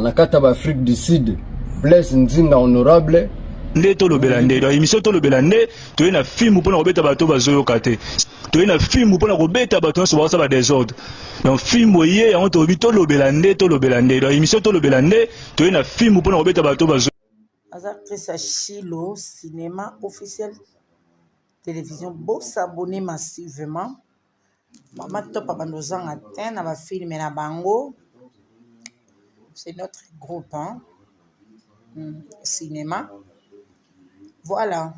nakata ba Afrique du Sud Blaise Nzinga honorable nde to lobela nde do émission to lobela nde to ina film pour na kobeta bato bazoyo kate to ina film pour na kobeta bato so ba désordre donc film oye on to bito lobela nde do émission to lobela nde to ina film pour na kobeta bato bazoyo Azakisa Chilo cinéma officiel télévision beau s'abonner massivement mama top abandozang atteint na ba film na bango c'est notre groupe hein cinéma. Voilà.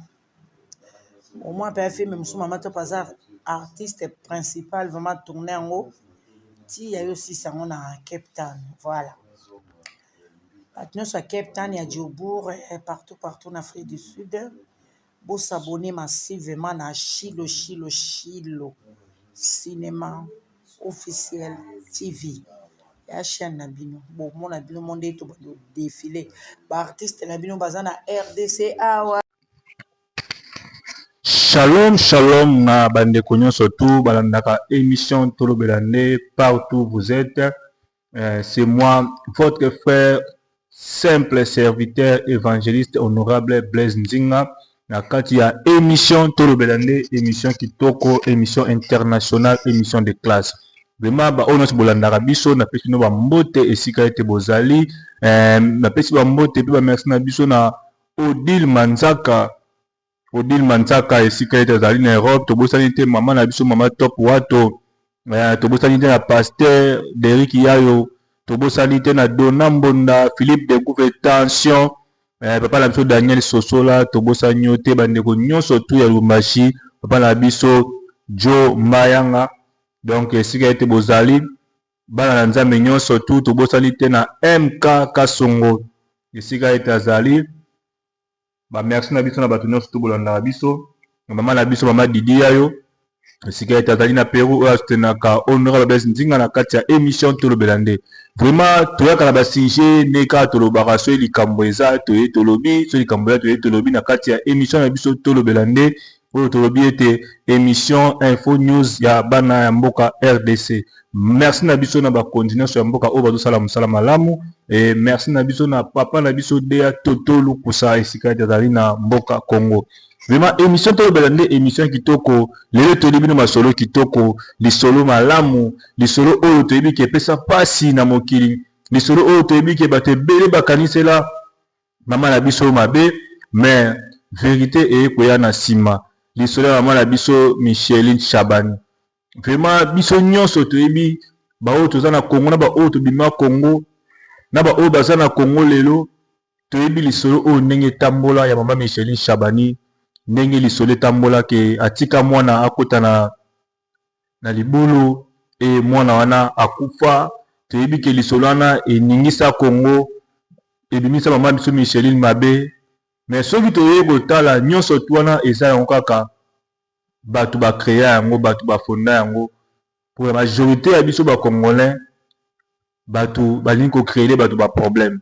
Au moins, un film, M. Maman Top Azar, artiste principal, vraiment tourné en haut. Il y a aussi ça, on a Cape Town. Voilà. Maintenant, sur Cape Town, il y a Djobourg, partout en Afrique du Sud. Pour s'abonner massivement à Chilo. Cinéma officiel TV. Ya chaîne nabino bon mon nabino monde to défilé ba artiste nabino bazana RDC awa. Shalom na bande konyo surtout balandaka émission Tolobelande partout vous êtes. C'est moi votre frère simple serviteur évangéliste honorable Blaise Nzinga na kati ya émission Tolobelande, émission kitoko, émission internationale, émission de classe. Vraiment ba onos bolandaka biso na pesi no ba mbote esika ete bozali na pesi ba mbote pe ba merci na biso na Odile Manzaka esika ete zali na Europe to bosani te mama na biso mama top wato to bosani te na pasteur Derrick Yayo to bosani te na Dona Mbonda Philippe de Gouvertention papa na biso Daniel Sosola to bosani te bandeko nyonso tu ya Lumbashi papa na biso Joe Mayanga. Donc esika ete bozali bana na nzambe nyonso tu to bosani te na MK Kasongo esika ete azali ba merci na biso na bato nyonso tu bolanda biso mama na biso mama Didi Yayo esika ete azali na Peru oyo astenaka honorable Blaise Nzinga na kati ya émission Tolobelande. Vraiment toyaka na basinge neka tolobaka so likambo eza toye tolobi so likambo ya toye tolobi na kati ya émission na biso Tolobelande oyo tolobi ete émission info news ya bana ya mboka RDC. Merci na biso na ba continuation ya mboka oyo bazosala mosala malamu et merci na biso na papa na biso Dea Toto Lukusa esika ete azali na mboka Congo. Vraiment émission Tolobelande émission kitoko lelo toyebi no masolo kitoko lisolo malamu lisolo oyo toyebi ke pesa pasi na mokili lisolo oyo toyebi ke bato ebele bakanisela mama na biso mabe mais vérité ekoya na nsima lisolo ya mama na biso Micheline Chabani. Vraiment biso nyonso toyebi ba oyo toza na Congo na ba oyo tobima Congo na ba oyo baza na Congo lelo toyebi lisolo oyo ndenge tambola ya mama Micheline Chabani ndenge lisolo tambola ke atika mwana akota na libulu e mwana wana akufa toyebi ke lisolo wana eningisa Congo ebimisa mama biso Micheline mabe. Mais soki toye kotala nyonso tu wana eza yango kaka bato ba créer yango bato ba fonda yango pour la majorité ya biso ba congolais bato balingi ko créer bato ba problème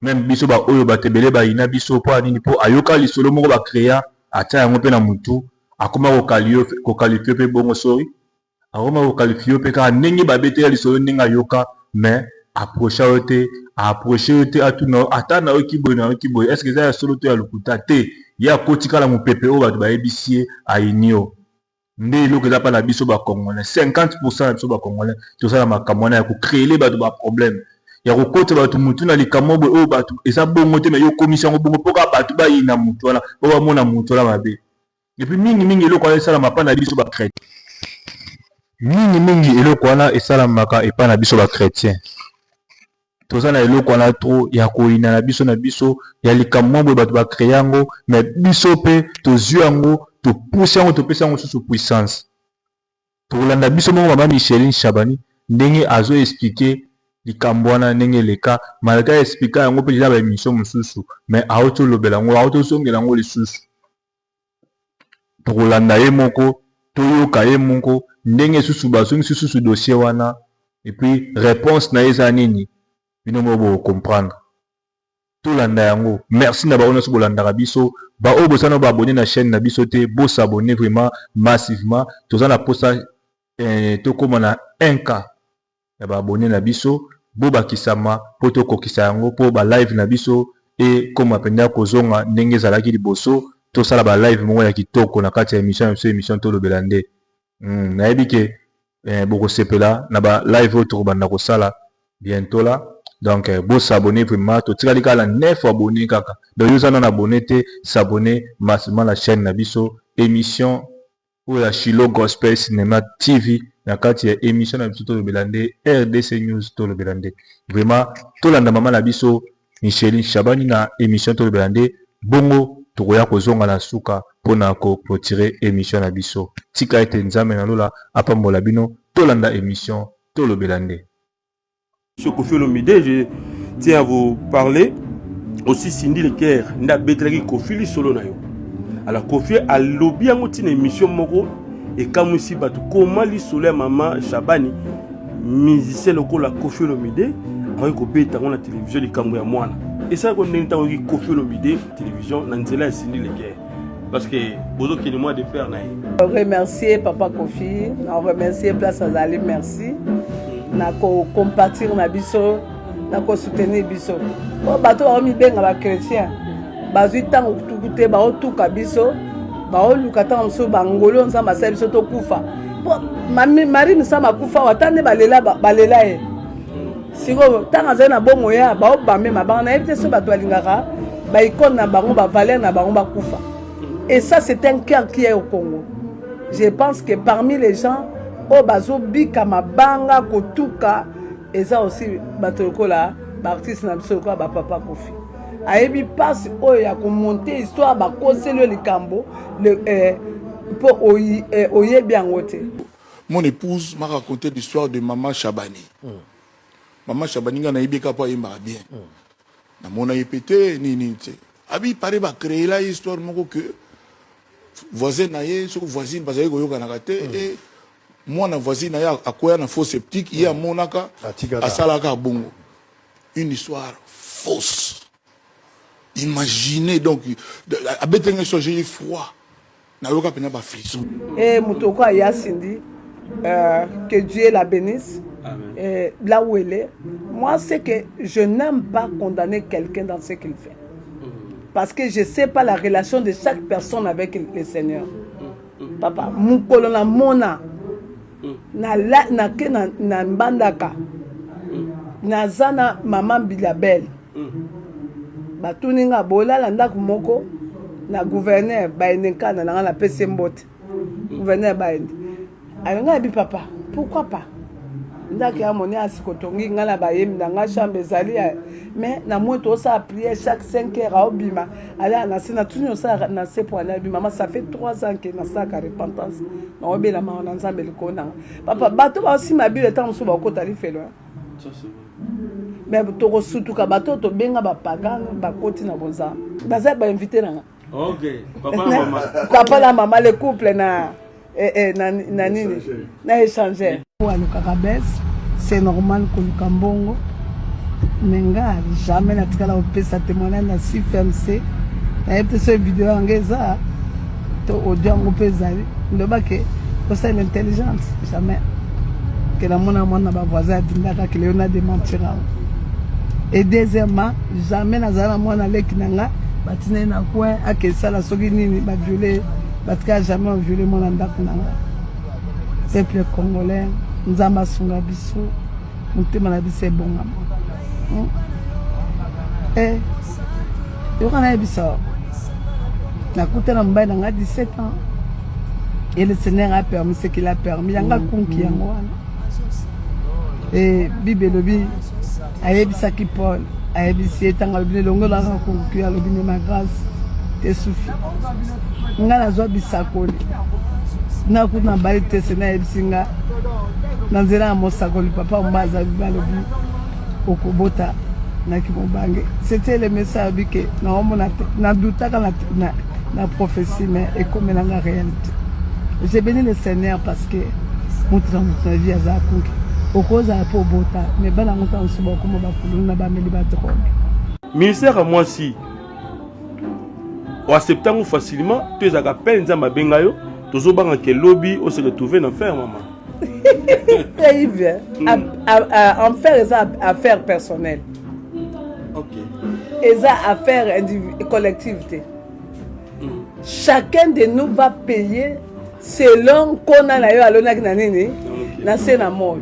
même biso ba oyo batebele ba ina biso po nini po ayoka lisolo moko ba créer atia yango pe na mutu akoma ko qualifier pe bongo sori akoma ko qualifier pe ka ndenge ba bete ya lisolo ndenge ayoka mais approcher te atuna ata na okiboy est-ce que ça ya solo to ya lokuta te ya kotika la mupepe o bato ba ebisie ainio nde eloko eza pa na biso ba congolais 50% na biso ba congolais tosala makambo wana ya ko créer bato ba problème ya ko kota bato mutu na likambo o bato eza bongo te mais yo commission bongo poka bato ba yina mutu wana o ba mona mutu la mabe et puis mingi eloko wana esala mapa na biso ba chrétien mingi eloko wana esala maka epa na biso ba chrétien toza na eloko wana trop ya koyina na biso ya likambo boye bato ba créer yango mais biso pe tozwi yango topousse yango topesa yango sous puissance tolanda biso moko mama Micheline Chabani ndenge azo expliquer likambo wana ndenge leka malgré expliquer yango pe déjà ba émission mosusu mais auto lobela yango auto songela yango lisusu tolanda ye moko toyoka ye moko ndenge susu bazongi susu dossier wana et puis réponse na eza nini bino mo comprendre tout landa yango. Merci na baona so bolanda biso ba o bosana ba abonner na chaîne na biso te bo s'abonner vraiment massivement toza na posta to comme na 1K ya ba abonner na biso boba kisama poto kokisa yango po ba live na biso et comme apenda kozonga ndenge zalaki liboso to sala ba live mo ya kitoko na kati ya émission to lo belande na yebike boko sepela na ba live auto banda ko sala bientôt là donc bo s'abonner vraiment to tikali kala 9 abonnés kaka donc yo na abonné te s'abonner massivement la chaîne na biso émission ou la Shilo Gospel Cinema TV na kati ya émission na biso to lo belande RDC News to lo belande vraiment to landa mama na biso Micheline Chabani na émission to lo belande bongo tokoya kozonga na suka pona ko clôturer émission na biso tika ete nzambe na lola apambola bino to landa émission to lo belande. Monsieur Kofi Olomide, je tiens à vous parler aussi Cindy Leker nda betraki Kofi li solo na yo. Alors Kofi a lobby en une émission moko et comme ici batu comment li solo maman Chabani musicien local la Kofi Olomide avec ko beta na télévision li kambo ya mwana. Et ça qu'on entend avec Kofi Olomide télévision na nzela Cindy Leker parce que bozo qui moi de faire na. Remercier papa Kofi, on remercier Place Azali, merci. Na ko compatir na biso, na ko soutenir biso. O bato ba mi benga ba chrétien. Bazui tango tukute ba o tuka biso, ba o lukata mso bangolo nzamba sa biso to kufa. Mami mari nsama kufa watane balela e. Siko tanga zena bongo ya ba o bambe mabanga na ebite so bato alingaka, ba icône na bango ba valeur na bango ba kufa. Et ça c'est un cœur qui est au Congo. Je pense que parmi les gens o bazo bika mabanga kotuka eza aussi batolokola ba artiste na biso ko ba papa Kofi ayebi passe oyo ya ko monter histoire ba konselo likambo le pour oyebi angote. Mon épouse m'a raconté l'histoire de maman Chabani. Maman Chabani nga na yebika pa yemba bien. Na mona yepete ni te. Abi pare ba créer la histoire moko que voisin na ye so voisine parce que yoka na kate et moi na voisine ya akoya na faux sceptique ya monaka asalaka bongo une histoire fausse. Imaginez donc abetenga so j'ai froid na yoka pena ba frisson et mutoko ya Cindy que Dieu la bénisse. Amen. Là où elle est, moi c'est que je n'aime pas condamner quelqu'un dans ce qu'il fait parce que je sais pas la relation de chaque personne avec le Seigneur. Papa mukolo na mona na mbandaka na zana maman Bilabel batuninga bolala ndako moko na gouverneur baenenka na nga la pese mbote gouverneur baende alanga bi papa pourquoi pas ndako ya moni asikotongi nga na bayemi na nga chambre ezali mais na moi to ça prier chaque 5 heures au bima ala na sina tunyo ça na se pour na bima ça fait 3 ans que na ça ka repentance na obela ma na nzambe likona papa bato ba aussi ma bile temps so ba ko tarife lo ça c'est mais to ko sutuka bato to benga ba pagano ba koti na bonza baza ba inviter na OK papa na maman papa na maman le couple na na nini na échanger pour le carabès c'est normal que le kambongo menga jamais na tikala opesa témoignage na CFMC na peut cette vidéo angeza to audio ngo pezali ndoba ke ko c'est l'intelligence jamais que la mona ba voisin dindaka que Léona démentira et deuxièmement jamais na zala mona leki nanga batine na quoi akesa la soki nini ba violer batika jamais violer mona ndako nanga peuple congolais nzamba sunga biso mutema na biso ebonga yokana yebisa nakutana mobali nanga 17 ans et le Seigneur a permis ce qu'il a permis yanga kunki yango wana et Bible elobi ayebisaki Paul ayebisi etanga lobi elongolaka kunki alobi ma grâce te suffit nga nazwa bisakoli nakuna mbali te Seigneur ayebisi nga na nzela ya mosakoli papa mbaza balobi okobota na kibobange. C'était le message que na doutaka na prophétie mais et comme la réalité. J'ai béni le Seigneur parce que notre vie a zakuki okoza po bota mais bana ngota nsuba kuma bakulu na ba meli ba trop. Ministère à moi si au septembre facilement tu as appelé nzamba bengayo tozo banga ke lobby on se retrouver dans faire maman. Yves, en faire ça affaire personnelle. Ok. Et ça affaire collectivité. Chacun de nous va payer selon qu'on a la yo alona ki na nini na sena moyo.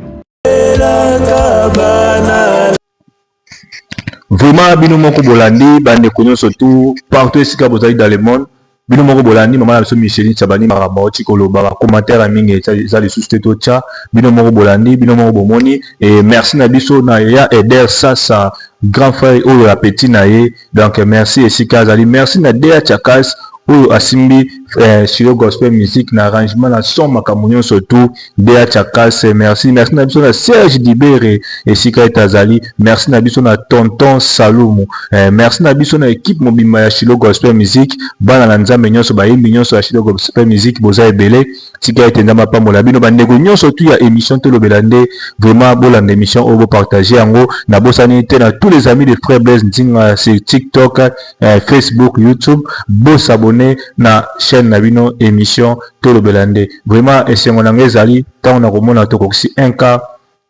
Vraiment bino moko bolandi bande konyo surtout partout esika bozali dans le monde bino moko bolandi maman na biso Micheline Chabani makamauti koloba ba commentaire mingi za les sous to cha bino moko bolandi bino moko bomoni et merci na biso na ya Eder Sasa grand frère oyo ya petit na ye donc merci esika zali merci na Dea Chakas oyo asimbi Shilo Gospel Music na arrangement na son makamunyo surtout Dea Chakas merci na biso na Serge Dibere esika etazali merci na biso na tonton Salumu merci na biso na équipe mobimba ya Shilo Gospel Music bana na nzambe nyonso bayimbi nyonso ya Shilo Gospel Music boza ebele tika etenda mapambola bino bandeko nyonso tu ya émission tolobela nde vraiment bolanda émission oyo partager yango na bosani te na tous les amis de frère Blaise Nzinga sur TikTok Facebook YouTube s'abonner na chaîne na bino émission tolobela nde vraiment esengo na ngezali tant na komona tokoksi 1K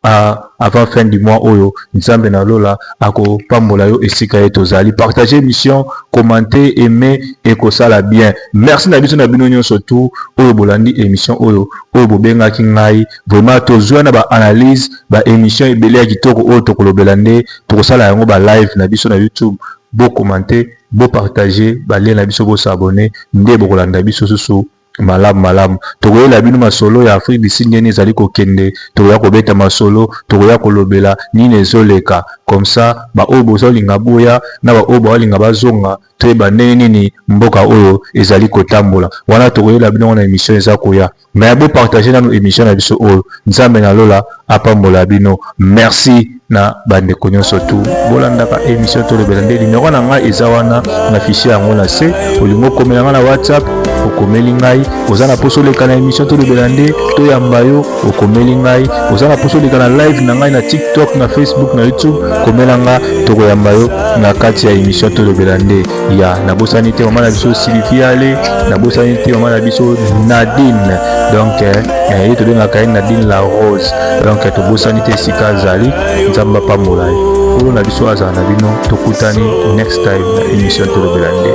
avant fin du mois oyo nzambe na lola ako pambola yo esika yeto zali partager émission commenter aimer et ko sala bien merci na biso na bino nyonso tout oyo bolandi émission oyo bobenga ki ngai vraiment tozwa na ba analyse ba émission ebele ya kitoko oyo tokolobela nde to sala yango ba live na biso na YouTube bo commenter bo partager ba lien na biso bo s'abonner nde bokolanda biso susu malamu tokoyela bino masolo ya Afrique du Sud ndeni ezali kokende tokoya kobeta masolo tokoya kolobela nini ezoleka comme ça ba oyo bozolinga boya na ba oyo balinga bazonga toyeba ndenge nini mboka oyo ezali kotambola wana tokoyela bino na émission eza koya mais bo partager na émission na biso oyo nzambe na lola apambola bino merci na bandeko nyonso tu bolandaka émission tolobela nde numéro na ngai eza wana na fichier yango na se olingo komela nga na WhatsApp okomeli ngai oza na poso leka na émission tolobela nde toyamba yo okomeli ngai oza na poso leka na live na ngai na TikTok na Facebook na YouTube komela nga tokoyamba yo na kati ya émission tolobela nde ya nabosani te mama na biso Sylvie Ale nabosani te mama na biso Nadine donc ye tolengaka ye Nadine la Rose donc tobosani te esika azali nzamba pambola ye oyo na biso azala na bino tokutani next time na émission tolobela nde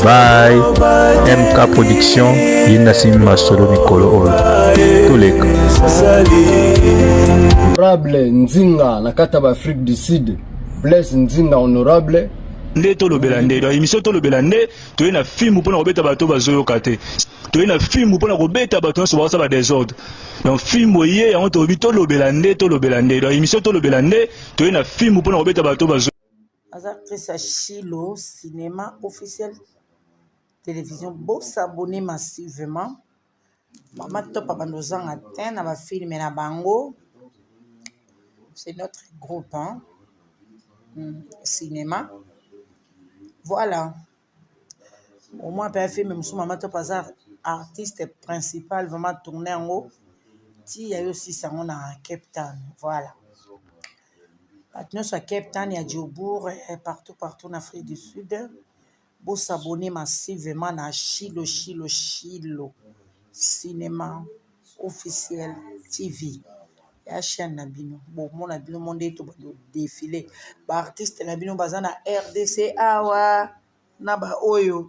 bye MK Production yinda simi masolo mikolo oyo toleka Honorable Nzinga na kata ba Afrique du Sud Blaise Nzinga honorable nde tolobela nde do émission tolobela nde toye na film mpona kobeta bato bazoyoka te toye na film mpona kobeta bato nyonso bakosa ba désordre donc film oye yango tobi tolobela nde do émission tolobela nde toye na film mpona kobeta bato bazo Aza Chris Chilo cinéma officiel télévision beau s'abonner massivement mama top abandozanga ten na ba film na bango c'est notre groupe hein cinéma. Voilà. Au moins, un film, M. Maman Top artiste principal, vraiment tourné en haut. Il y a aussi ça, on a Cape Town. Voilà. Maintenant, sur Cape Town, il y a Djobourg, partout en Afrique du Sud. Vous s'abonner massivement à Chilo. Cinéma officiel TV. Ya chaîne na bino bon mon abino monde to ba défilé ba artiste na bino bazana RDC awa na ba oyo